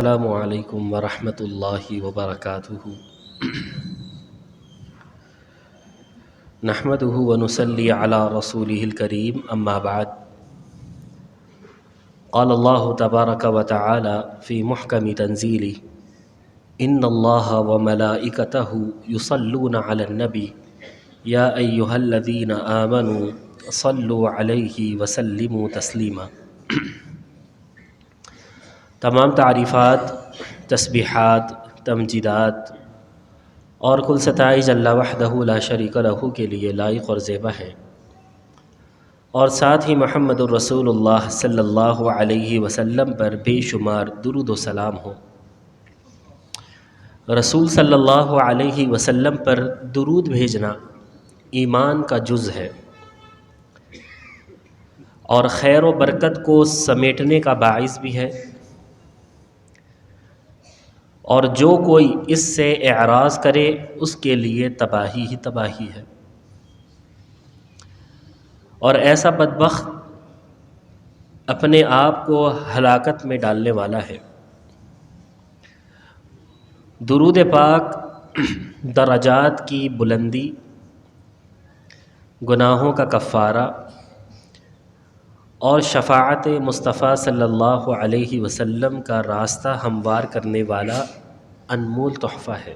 السلام علیکم ورحمۃ اللہ وبرکاتہ۔ نحمده ونصلی علی رسوله الکریم، اما بعد۔ قال اللہ تبارک وتعالی فی محکم تنزیلہ ان اللہ وملائکتہ یصلون علی النبی یا ایہا الذین آمنوا صلوا علیہ وسلموا تسلیما۔ تمام تعریفات، تسبیحات، تمجیدات اور کل ستائش اللہ وحدہ لا شریک لہ کے لیے لائق اور زیبا ہے، اور ساتھ ہی محمد الرسول اللہ صلی اللہ علیہ وسلم پر بے شمار درود و سلام ہو۔ رسول صلی اللہ علیہ وسلم پر درود بھیجنا ایمان کا جز ہے اور خیر و برکت کو سمیٹنے کا باعث بھی ہے، اور جو کوئی اس سے اعراض کرے اس کے لیے تباہی ہی تباہی ہے، اور ایسا بدبخت اپنے آپ کو ہلاکت میں ڈالنے والا ہے۔ درود پاک درجات کی بلندی، گناہوں کا کفارہ اور شفاعت مصطفیٰ صلی اللہ علیہ وسلم کا راستہ ہموار کرنے والا انمول تحفہ ہے۔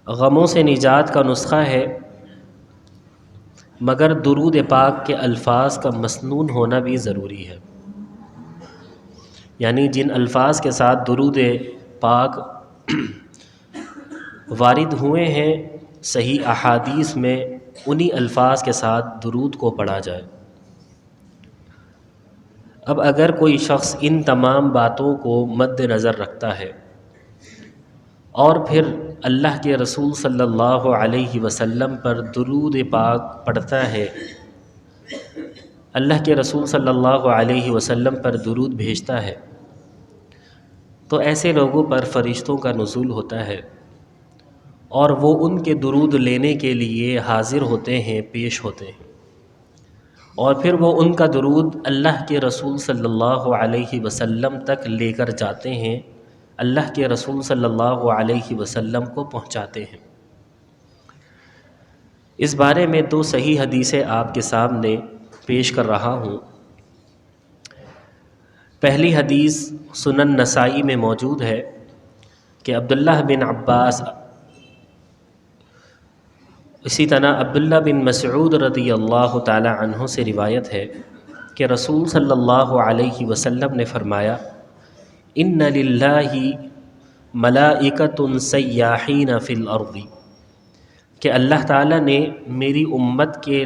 غموں سے نجات کا نسخہ ہے، مگر درود پاک کے الفاظ کا مسنون ہونا بھی ضروری ہے، یعنی جن الفاظ کے ساتھ درود پاک وارد ہوئے ہیں صحیح احادیث میں، انہی الفاظ کے ساتھ درود کو پڑھا جائے۔ اب اگر کوئی شخص ان تمام باتوں کو مد نظر رکھتا ہے اور پھر اللہ کے رسول صلی اللہ علیہ وسلم پر درود پاک پڑھتا ہے، اللہ کے رسول صلی اللہ علیہ وسلم پر درود بھیجتا ہے، تو ایسے لوگوں پر فرشتوں کا نزول ہوتا ہے اور وہ ان کے درود لینے کے لیے حاضر ہوتے ہیں، پیش ہوتے ہیں، اور پھر وہ ان کا درود اللہ کے رسول صلی اللہ علیہ وسلم تک لے کر جاتے ہیں، اللہ کے رسول صلی اللہ علیہ وسلم کو پہنچاتے ہیں۔ اس بارے میں دو صحیح حدیثیں آپ کے سامنے پیش کر رہا ہوں۔ پہلی حدیث سنن نسائی میں موجود ہے کہ عبداللہ بن عباس، اسی طرح عبداللہ بن مسعود رضی اللہ تعالی عنہ سے روایت ہے کہ رسول صلی اللہ علیہ وسلم نے فرمایا: ان للہ ملائکۃ سیاحین فی الارض، کہ اللہ تعالیٰ نے میری امت کے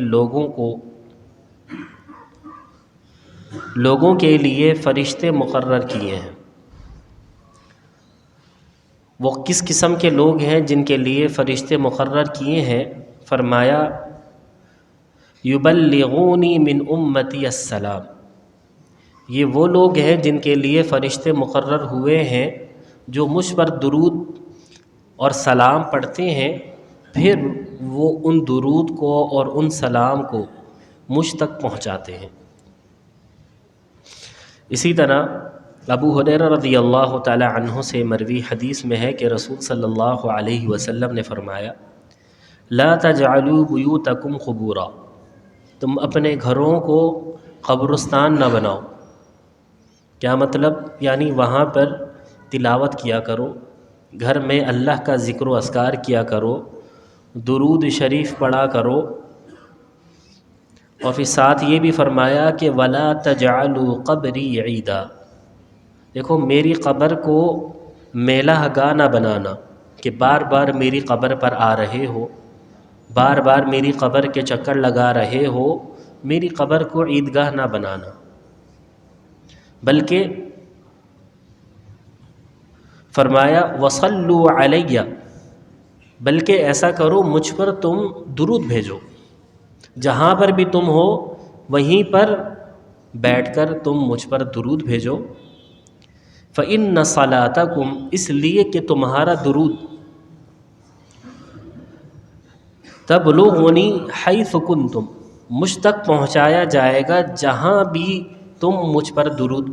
لوگوں کے لیے فرشتے مقرر کیے ہیں۔ وہ کس قسم کے لوگ ہیں جن کے لیے فرشتے مقرر کیے ہیں؟ فرمایا: یبلغونی من امتی السلام، یہ وہ لوگ ہیں جن کے لیے فرشتے مقرر ہوئے ہیں جو مجھ پر درود اور سلام پڑھتے ہیں، پھر وہ ان درود کو اور ان سلام کو مجھ تک پہنچاتے ہیں۔ اسی طرح ابو ہریرہ رضی اللہ تعالی عنہ سے مروی حدیث میں ہے کہ رسول صلی اللہ علیہ وسلم نے فرمایا: لا تجعلوا بیوتکم قبورا، تم اپنے گھروں کو قبرستان نہ بناؤ۔ کیا مطلب؟ یعنی وہاں پر تلاوت کیا کرو، گھر میں اللہ کا ذکر و اذکار کیا کرو، درود شریف پڑھا کرو، اور پھر ساتھ یہ بھی فرمایا کہ وَلَا تَجْعَلُوا قَبْرِي عِيدًا، دیکھو میری قبر کو میلہ گاہ نہ بنانا کہ بار بار میری قبر پر آ رہے ہو، بار بار میری قبر کے چکر لگا رہے ہو، میری قبر کو عیدگاہ نہ بنانا، بلکہ فرمایا وَصَلُّوا عَلَيَّ، بلکہ ایسا کرو مجھ پر تم درود بھیجو، جہاں پر بھی تم ہو وہیں پر بیٹھ کر تم مجھ پر درود بھیجو۔ فَإِنَّ صَلَاتَكُمْ، اس لیے کہ تمہارا درود تَبْلُغُنِي حَيْثُ كُنْتُمْ، مجھ تک پہنچایا جائے گا جہاں بھی تم مجھ پر درود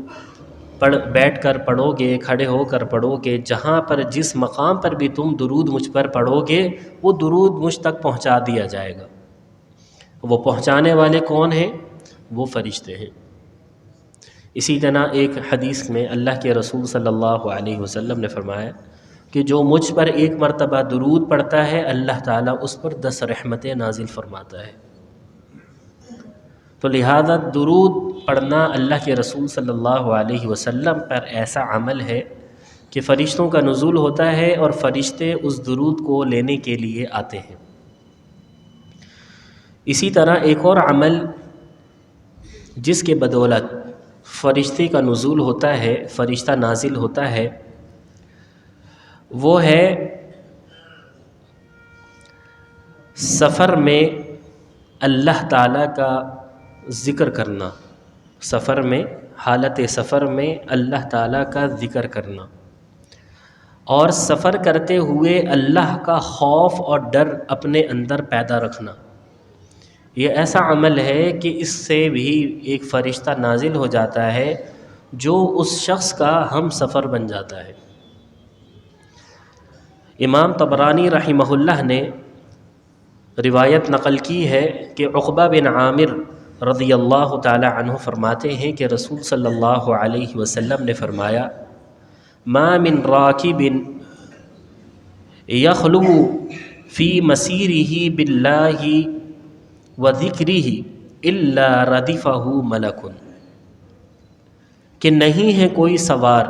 بیٹھ کر پڑھو گے، کھڑے ہو کر پڑھو گے، جہاں پر جس مقام پر بھی تم درود مجھ پر پڑھو گے وہ درود مجھ تک پہنچا دیا جائے گا۔ وہ پہنچانے والے کون ہیں؟ وہ فرشتے ہیں۔ اسی طرح ایک حدیث میں اللہ کے رسول صلی اللہ علیہ وسلم نے فرمایا کہ جو مجھ پر ایک مرتبہ درود پڑھتا ہے اللہ تعالیٰ اس پر 10 رحمتیں نازل فرماتا ہے۔ تو لہذا درود پڑھنا اللہ کے رسول صلی اللہ علیہ وسلم پر ایسا عمل ہے کہ فرشتوں کا نزول ہوتا ہے اور فرشتے اس درود کو لینے کے لیے آتے ہیں۔ اسی طرح ایک اور عمل جس کے بدولت فرشتے کا نزول ہوتا ہے، فرشتہ نازل ہوتا ہے، وہ ہے سفر میں اللہ تعالیٰ کا ذکر کرنا۔ سفر میں، حالت سفر میں اللہ تعالیٰ کا ذکر کرنا اور سفر کرتے ہوئے اللہ کا خوف اور ڈر اپنے اندر پیدا رکھنا۔ یہ ایسا عمل ہے کہ اس سے بھی ایک فرشتہ نازل ہو جاتا ہے جو اس شخص کا ہم سفر بن جاتا ہے۔ امام طبرانی رحمہ اللہ نے روایت نقل کی ہے کہ عقبہ بن عامر رضی اللہ تعالی عنہ فرماتے ہیں کہ رسول صلی اللہ علیہ وسلم نے فرمایا ما من راکب یخلو فی مسیرہ باللہ وذکرہ الا ردفہ ملک، کہ نہیں ہے کوئی سوار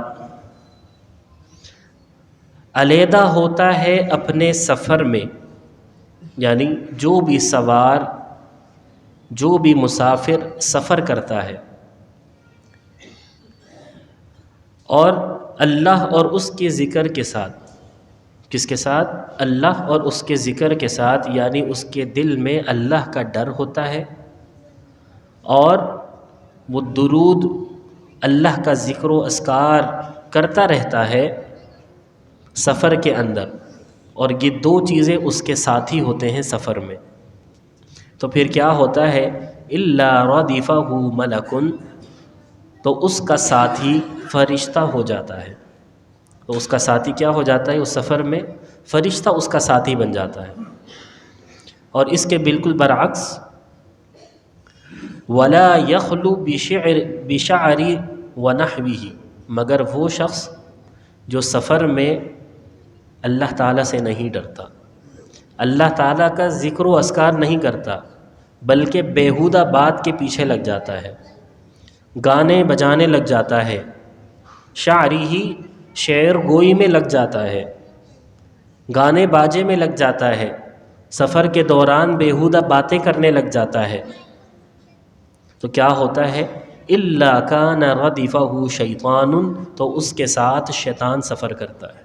علیحدہ ہوتا ہے اپنے سفر میں، یعنی جو بھی سوار، جو بھی مسافر سفر کرتا ہے اور اللہ اور اس کے ذکر کے ساتھ، کس کے ساتھ؟ اللہ اور اس کے ذکر کے ساتھ، یعنی اس کے دل میں اللہ کا ڈر ہوتا ہے اور وہ درود اللہ کا ذکر و اذکار کرتا رہتا ہے سفر کے اندر، اور یہ دو چیزیں اس کے ساتھی ہوتے ہیں سفر میں، تو پھر کیا ہوتا ہے؟ الا ردفہ ملک، تو اس کا ساتھی فرشتہ ہو جاتا ہے۔ تو اس کا ساتھی کیا ہو جاتا ہے؟ اس سفر میں فرشتہ اس کا ساتھی بن جاتا ہے۔ اور اس کے بالکل برعکس ولا یخلو بشعر ونحوہ، مگر وہ شخص جو سفر میں اللہ تعالیٰ سے نہیں ڈرتا، اللہ تعالیٰ کا ذکر و اذکار نہیں کرتا، بلکہ بیہودہ بات کے پیچھے لگ جاتا ہے، گانے بجانے لگ جاتا ہے، شعری شعر گوئی میں لگ جاتا ہے، گانے باجے میں لگ جاتا ہے، سفر کے دوران بیہودہ باتیں کرنے لگ جاتا ہے، تو کیا ہوتا ہے؟ الا کان ردفہ شیطان، تو اس کے ساتھ شیطان سفر کرتا ہے۔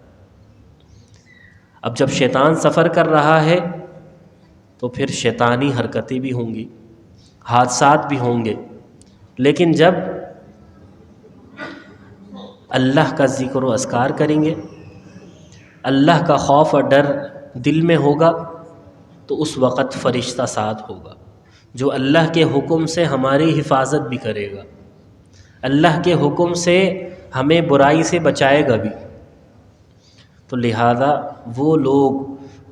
اب جب شیطان سفر کر رہا ہے تو پھر شیطانی حرکتیں بھی ہوں گی، حادثات بھی ہوں گے، لیکن جب اللہ کا ذکر و اذکار کریں گے، اللہ کا خوف اور ڈر دل میں ہوگا، تو اس وقت فرشتہ ساتھ ہوگا جو اللہ کے حکم سے ہماری حفاظت بھی کرے گا، اللہ کے حکم سے ہمیں برائی سے بچائے گا بھی۔ تو لہذا وہ لوگ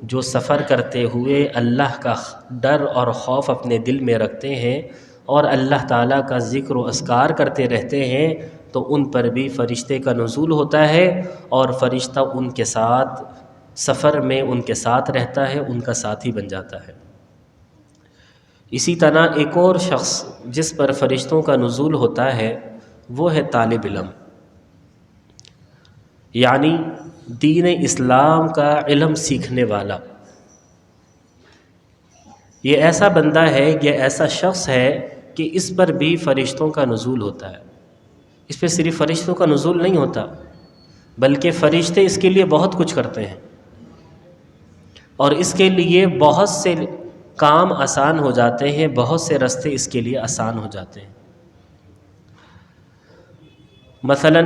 جو سفر کرتے ہوئے اللہ کا ڈر اور خوف اپنے دل میں رکھتے ہیں اور اللہ تعالیٰ کا ذکر و اذکار کرتے رہتے ہیں، تو ان پر بھی فرشتے کا نزول ہوتا ہے اور فرشتہ ان کے ساتھ سفر میں ان کے ساتھ رہتا ہے، ان کا ساتھی بن جاتا ہے۔ اسی طرح ایک اور شخص جس پر فرشتوں کا نزول ہوتا ہے وہ ہے طالب علم، یعنی دین اسلام کا علم سیکھنے والا۔ یہ ایسا بندہ ہے، یہ ایسا شخص ہے کہ اس پر بھی فرشتوں کا نزول ہوتا ہے۔ اس پہ صرف فرشتوں کا نزول نہیں ہوتا بلکہ فرشتے اس کے لیے بہت کچھ کرتے ہیں اور اس کے لیے بہت سے کام آسان ہو جاتے ہیں، بہت سے راستے اس کے لیے آسان ہو جاتے ہیں۔ مثلا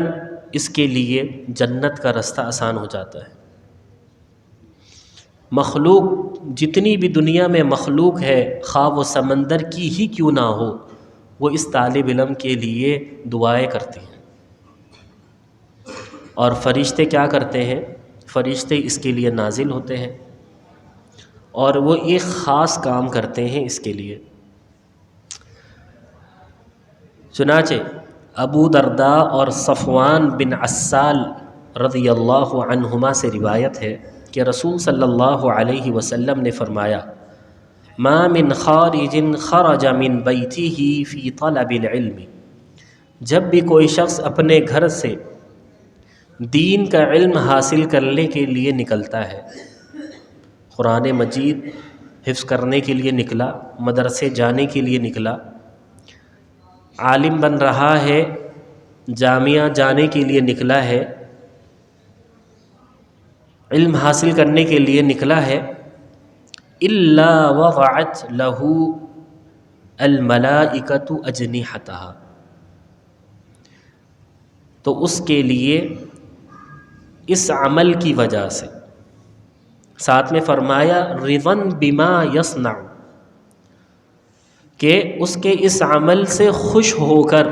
اس کے لیے جنت کا راستہ آسان ہو جاتا ہے۔ مخلوق جتنی بھی دنیا میں مخلوق ہے، خواہ وہ سمندر کی ہی کیوں نہ ہو، وہ اس طالب علم کے لیے دعائیں کرتی ہیں۔ اور فرشتے کیا کرتے ہیں؟ فرشتے اس کے لیے نازل ہوتے ہیں اور وہ ایک خاص کام کرتے ہیں اس کے لیے۔ چنانچہ ابو درداء اور صفوان بن عسال رضی اللہ عنہما سے روایت ہے کہ رسول صلی اللہ علیہ وسلم نے فرمایا، ما من خارج خرج من بیتہ فی طلب العلم، جب بھی کوئی شخص اپنے گھر سے دین کا علم حاصل کرنے کے لیے نکلتا ہے، قرآن مجید حفظ کرنے کے لیے نکلا، مدرسے جانے کے لیے نکلا، عالم بن رہا ہے، جامعہ جانے کے لیے نکلا ہے، علم حاصل کرنے کے لیے نکلا ہے، الا وضعت له الملائکۃ اجنحتہا، تو اس کے لیے اس عمل کی وجہ سے، ساتھ میں فرمایا رضا بما یصنع، کہ اس کے اس عمل سے خوش ہو کر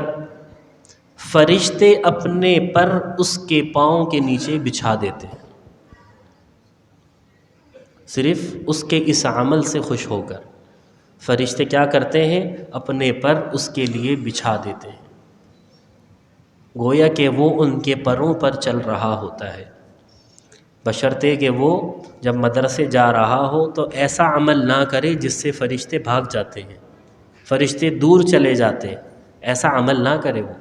فرشتے اپنے پر اس کے پاؤں کے نیچے بچھا دیتے ہیں، صرف اس کے اس عمل سے خوش ہو کر فرشتے کیا کرتے ہیں؟ اپنے پر اس کے لیے بچھا دیتے ہیں، گویا کہ وہ ان کے پروں پر چل رہا ہوتا ہے، بشرطے کہ وہ جب مدرسے جا رہا ہو تو ایسا عمل نہ کرے جس سے فرشتے بھاگ جاتے ہیں، فرشتے دور چلے جاتے ہیں، ایسا عمل نہ کرے وہ،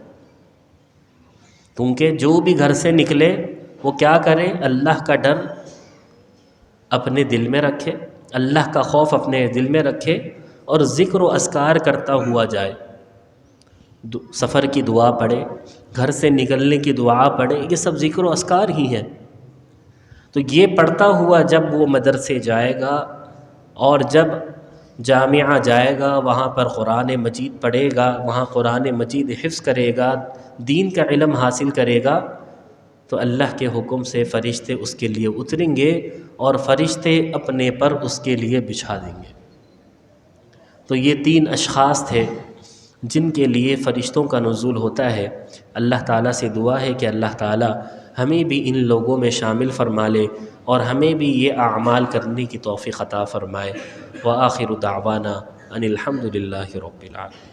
کیونکہ جو بھی گھر سے نکلے وہ کیا کرے؟ اللہ کا ڈر اپنے دل میں رکھے، اللہ کا خوف اپنے دل میں رکھے اور ذکر و اذکار کرتا ہوا جائے، سفر کی دعا پڑھے، گھر سے نکلنے کی دعا پڑھے، یہ سب ذکر و اذکار ہی ہیں۔ تو یہ پڑھتا ہوا جب وہ مدرسے جائے گا اور جب جامعہ جائے گا، وہاں پر قرآن مجید پڑھے گا، وہاں قرآن مجید حفظ کرے گا، دین کا علم حاصل کرے گا، تو اللہ کے حکم سے فرشتے اس کے لیے اتریں گے اور فرشتے اپنے پر اس کے لیے بچھا دیں گے۔ تو یہ 3 اشخاص تھے جن کے لیے فرشتوں کا نزول ہوتا ہے۔ اللہ تعالیٰ سے دعا ہے کہ اللہ تعالیٰ ہمیں بھی ان لوگوں میں شامل فرما لے اور ہمیں بھی یہ اعمال کرنے کی توفیق عطا فرمائے۔ وآخر دعوانا ان الحمد للہ رب العالمین۔